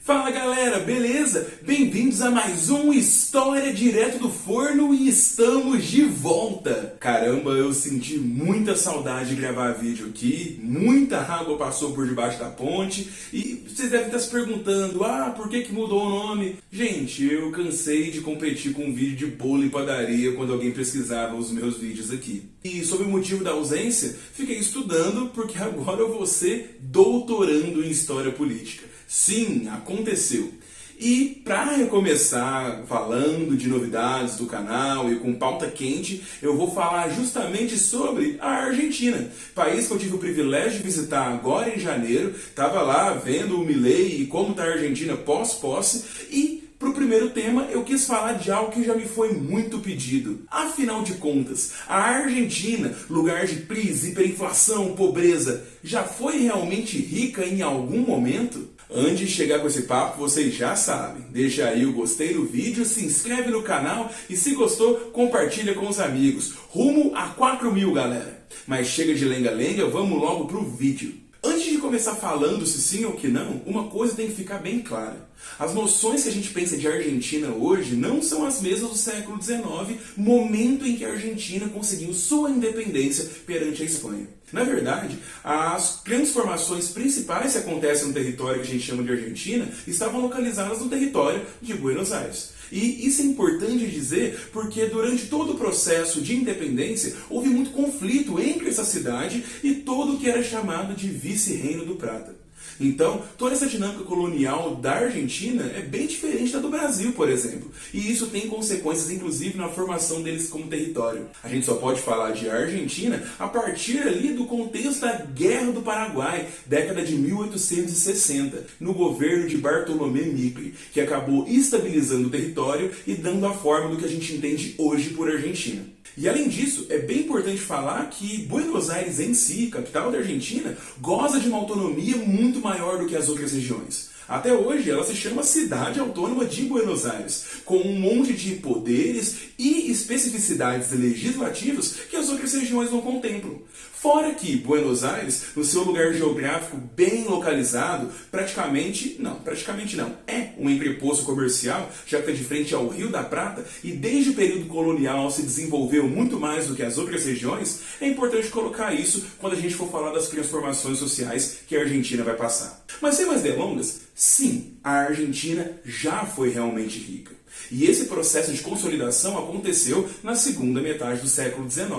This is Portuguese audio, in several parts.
Fala galera, beleza? Bem-vindos a mais um História Direto do Forno e estamos de volta! Caramba, eu senti muita saudade de gravar vídeo aqui, muita água passou por debaixo da ponte e vocês devem estar se perguntando, por que mudou o nome? Gente, eu cansei de competir com um vídeo de bolo e padaria quando alguém pesquisava os meus vídeos aqui. E sob o motivo da ausência, fiquei estudando porque agora eu vou ser doutorando em História Política. Sim, aconteceu. E para recomeçar falando de novidades do canal e com pauta quente, eu vou falar justamente sobre a Argentina, país que eu tive o privilégio de visitar agora em janeiro. Estava lá vendo o Milei e como está a Argentina pós-posse e para o primeiro tema, eu quis falar de algo que já me foi muito pedido. Afinal de contas, a Argentina, lugar de crise, hiperinflação, pobreza, já foi realmente rica em algum momento? Antes de chegar com esse papo, vocês já sabem. Deixa aí o gostei no vídeo, se inscreve no canal e se gostou, compartilha com os amigos. Rumo a 4.000, galera. Mas chega de lenga-lenga, vamos logo pro vídeo. Antes de começar falando se sim ou que não, uma coisa tem que ficar bem clara. As noções que a gente pensa de Argentina hoje não são as mesmas do século XIX, momento em que a Argentina conseguiu sua independência perante a Espanha. Na verdade, as transformações principais que acontecem no território que a gente chama de Argentina estavam localizadas no território de Buenos Aires. E isso é importante dizer porque durante todo o processo de independência houve muito conflito entre essa cidade e todo o que era chamado de Vice-Reino do Prata. Então, toda essa dinâmica colonial da Argentina é bem diferente da do Brasil, por exemplo. E isso tem consequências, inclusive, na formação deles como território. A gente só pode falar de Argentina a partir ali do contexto da Guerra do Paraguai, década de 1860, no governo de Bartolomé Mitre, que acabou estabilizando o território e dando a forma do que a gente entende hoje por Argentina. E além disso, é bem importante falar que Buenos Aires em si, capital da Argentina, goza de uma autonomia muito maior do que as outras regiões. Até hoje, ela se chama Cidade Autônoma de Buenos Aires, com um monte de poderes e especificidades legislativas que as outras regiões não contemplam. Fora que Buenos Aires, no seu lugar geográfico bem localizado, praticamente não, é um entreposto comercial, já que está de frente ao Rio da Prata, e desde o período colonial se desenvolveu muito mais do que as outras regiões, é importante colocar isso quando a gente for falar das transformações sociais que a Argentina vai passar. Mas sem mais delongas, sim, a Argentina já foi realmente rica. E esse processo de consolidação aconteceu na segunda metade do século XIX.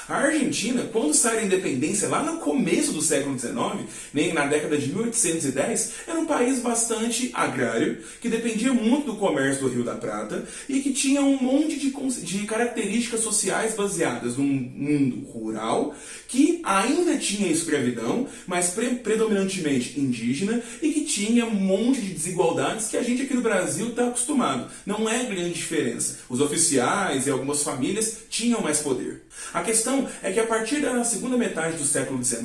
A Argentina, quando sai da independência lá no começo do século XIX, nem na década de 1810, era um país bastante agrário, que dependia muito do comércio do Rio da Prata e que tinha um monte de características sociais baseadas num mundo rural, que ainda tinha escravidão, mas predominantemente indígena, e que tinha um monte de desigualdades que a gente aqui no Brasil está acostumado. Não é grande diferença. Os oficiais e algumas famílias tinham mais poder. A questão é que a partir da segunda metade do século XIX,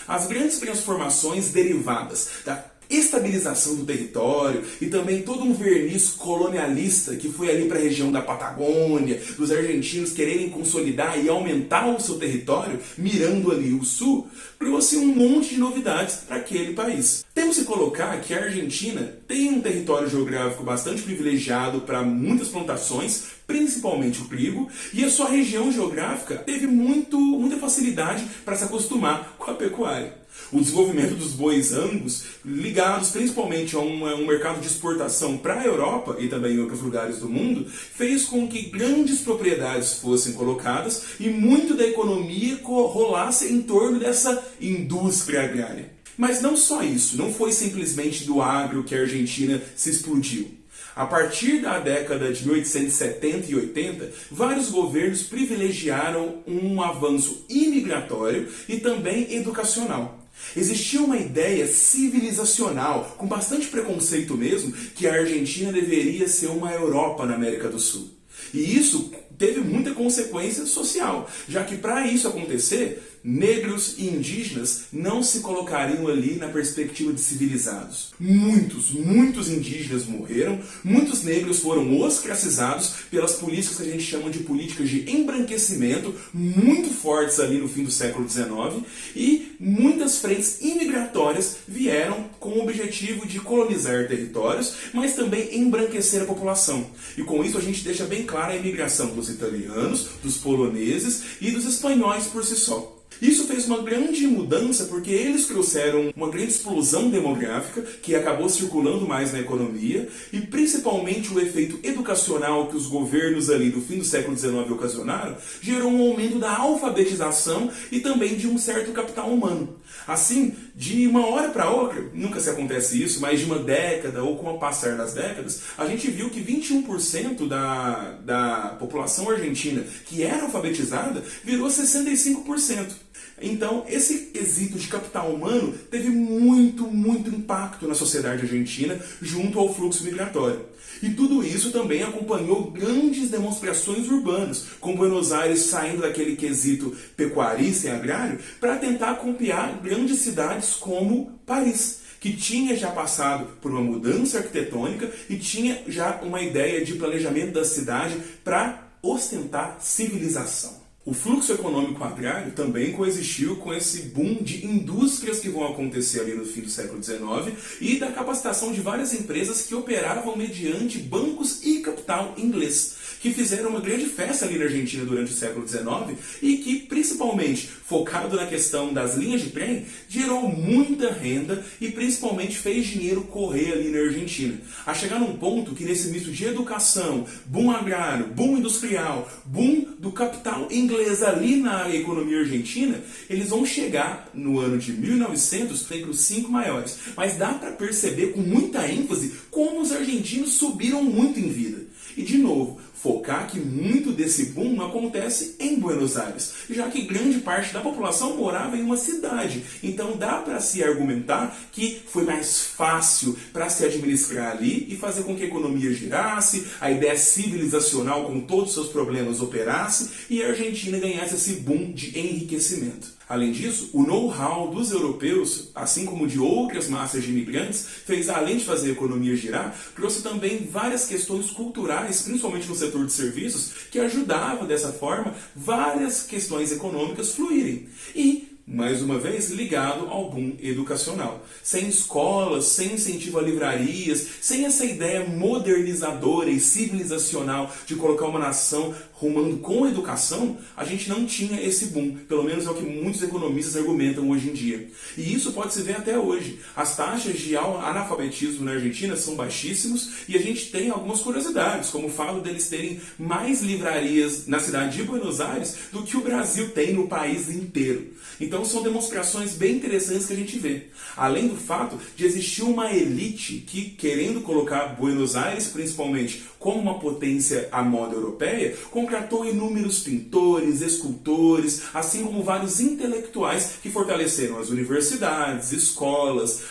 as grandes transformações derivadas da estabilização do território e também todo um verniz colonialista que foi ali para a região da Patagônia, dos argentinos quererem consolidar e aumentar o seu território, mirando ali o sul, trouxe um monte de novidades para aquele país. Temos que colocar que a Argentina tem um território geográfico bastante privilegiado para muitas plantações, principalmente o trigo, e a sua região geográfica teve muita facilidade para se acostumar com a pecuária. O desenvolvimento dos bois angus, ligados principalmente a um mercado de exportação para a Europa e também em outros lugares do mundo, fez com que grandes propriedades fossem colocadas e muito da economia rolasse em torno dessa indústria agrária. Mas não só isso, não foi simplesmente do agro que a Argentina se explodiu. A partir da década de 1870 e 80, vários governos privilegiaram um avanço imigratório e também educacional. Existia uma ideia civilizacional, com bastante preconceito mesmo, que a Argentina deveria ser uma Europa na América do Sul. E isso teve muita consequência social, já que para isso acontecer, negros e indígenas não se colocariam ali na perspectiva de civilizados. Muitos indígenas morreram, muitos negros foram ostracizados pelas políticas que a gente chama de políticas de embranquecimento, muito fortes ali no fim do século XIX, e muitas frentes imigratórias vieram com o objetivo de colonizar territórios, mas também embranquecer a população. E com isso a gente deixa bem clara a imigração dos italianos, dos poloneses e dos espanhóis por si só. Isso fez uma grande mudança porque eles trouxeram uma grande explosão demográfica que acabou circulando mais na economia e principalmente o efeito educacional que os governos ali do fim do século XIX ocasionaram gerou um aumento da alfabetização e também de um certo capital humano. Assim, de uma hora para outra, nunca se acontece isso, mas de uma década ou com o passar das décadas, a gente viu que 21% da população argentina que era alfabetizada virou 65%. Então, esse quesito de capital humano teve muito impacto na sociedade argentina junto ao fluxo migratório. E tudo isso também acompanhou grandes demonstrações urbanas, com Buenos Aires saindo daquele quesito pecuarista e agrário para tentar copiar grandes cidades como Paris, que tinha já passado por uma mudança arquitetônica e tinha já uma ideia de planejamento da cidade para ostentar civilização. O fluxo econômico agrário também coexistiu com esse boom de indústrias que vão acontecer ali no fim do século XIX e da capacitação de várias empresas que operavam mediante bancos e capital inglês, que fizeram uma grande festa ali na Argentina durante o século XIX e que, principalmente focado na questão das linhas de trem, gerou muita renda e principalmente fez dinheiro correr ali na Argentina. A chegar num ponto que nesse misto de educação, boom agrário, boom industrial, boom do capital inglês ali na economia argentina, eles vão chegar no ano de 1900 entre os 5 maiores. Mas dá para perceber com muita ênfase como os argentinos subiram muito em vida. E de novo, focar que muito desse boom acontece em Buenos Aires, já que grande parte da população morava em uma cidade. Então dá para se argumentar que foi mais fácil para se administrar ali e fazer com que a economia girasse, a ideia civilizacional com todos os seus problemas operasse e a Argentina ganhasse esse boom de enriquecimento. Além disso, o know-how dos europeus, assim como de outras massas de imigrantes, fez, além de fazer a economia girar, trouxe também várias questões culturais, principalmente no setor de serviços, que ajudava dessa forma várias questões econômicas fluírem. E mais uma vez, ligado ao boom educacional. Sem escolas, sem incentivo a livrarias, sem essa ideia modernizadora e civilizacional de colocar uma nação rumando com educação, a gente não tinha esse boom. Pelo menos é o que muitos economistas argumentam hoje em dia. E isso pode se ver até hoje. As taxas de analfabetismo na Argentina são baixíssimos e a gente tem algumas curiosidades, como o fato deles terem mais livrarias na cidade de Buenos Aires do que o Brasil tem no país inteiro. Então são demonstrações bem interessantes que a gente vê. Além do fato de existir uma elite que, querendo colocar Buenos Aires, principalmente, como uma potência à moda europeia, contratou inúmeros pintores, escultores, assim como vários intelectuais que fortaleceram as universidades, escolas,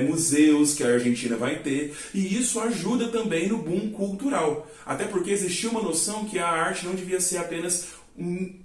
museus que a Argentina vai ter. E isso ajuda também no boom cultural. Até porque existia uma noção que a arte não devia ser apenas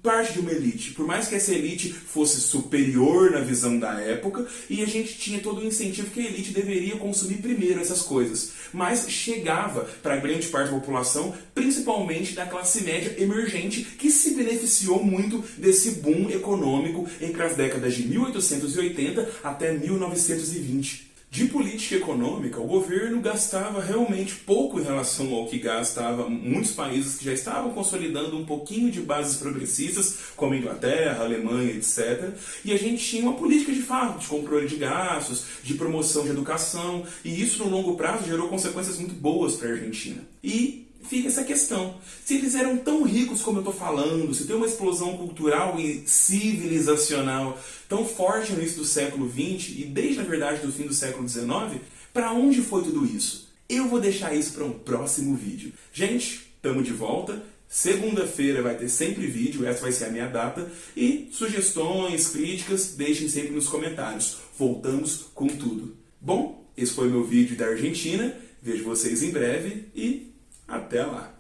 parte de uma elite, por mais que essa elite fosse superior na visão da época, e a gente tinha todo o incentivo que a elite deveria consumir primeiro essas coisas, mas chegava para grande parte da população, principalmente da classe média emergente, que se beneficiou muito desse boom econômico entre as décadas de 1880 até 1920. De política econômica, o governo gastava realmente pouco em relação ao que gastava muitos países que já estavam consolidando um pouquinho de bases progressistas, como a Inglaterra, a Alemanha, etc. E a gente tinha uma política de fato, de controle de gastos, de promoção de educação, e isso no longo prazo gerou consequências muito boas para a Argentina. E fica essa questão. Se eles eram tão ricos como eu estou falando, se tem uma explosão cultural e civilizacional tão forte no início do século XX e desde, na verdade, do fim do século XIX, para onde foi tudo isso? Eu vou deixar isso para um próximo vídeo. Gente, estamos de volta. Segunda-feira vai ter sempre vídeo, essa vai ser a minha data. E sugestões, críticas, deixem sempre nos comentários. Voltamos com tudo. Bom, esse foi o meu vídeo da Argentina. Vejo vocês em breve e até lá!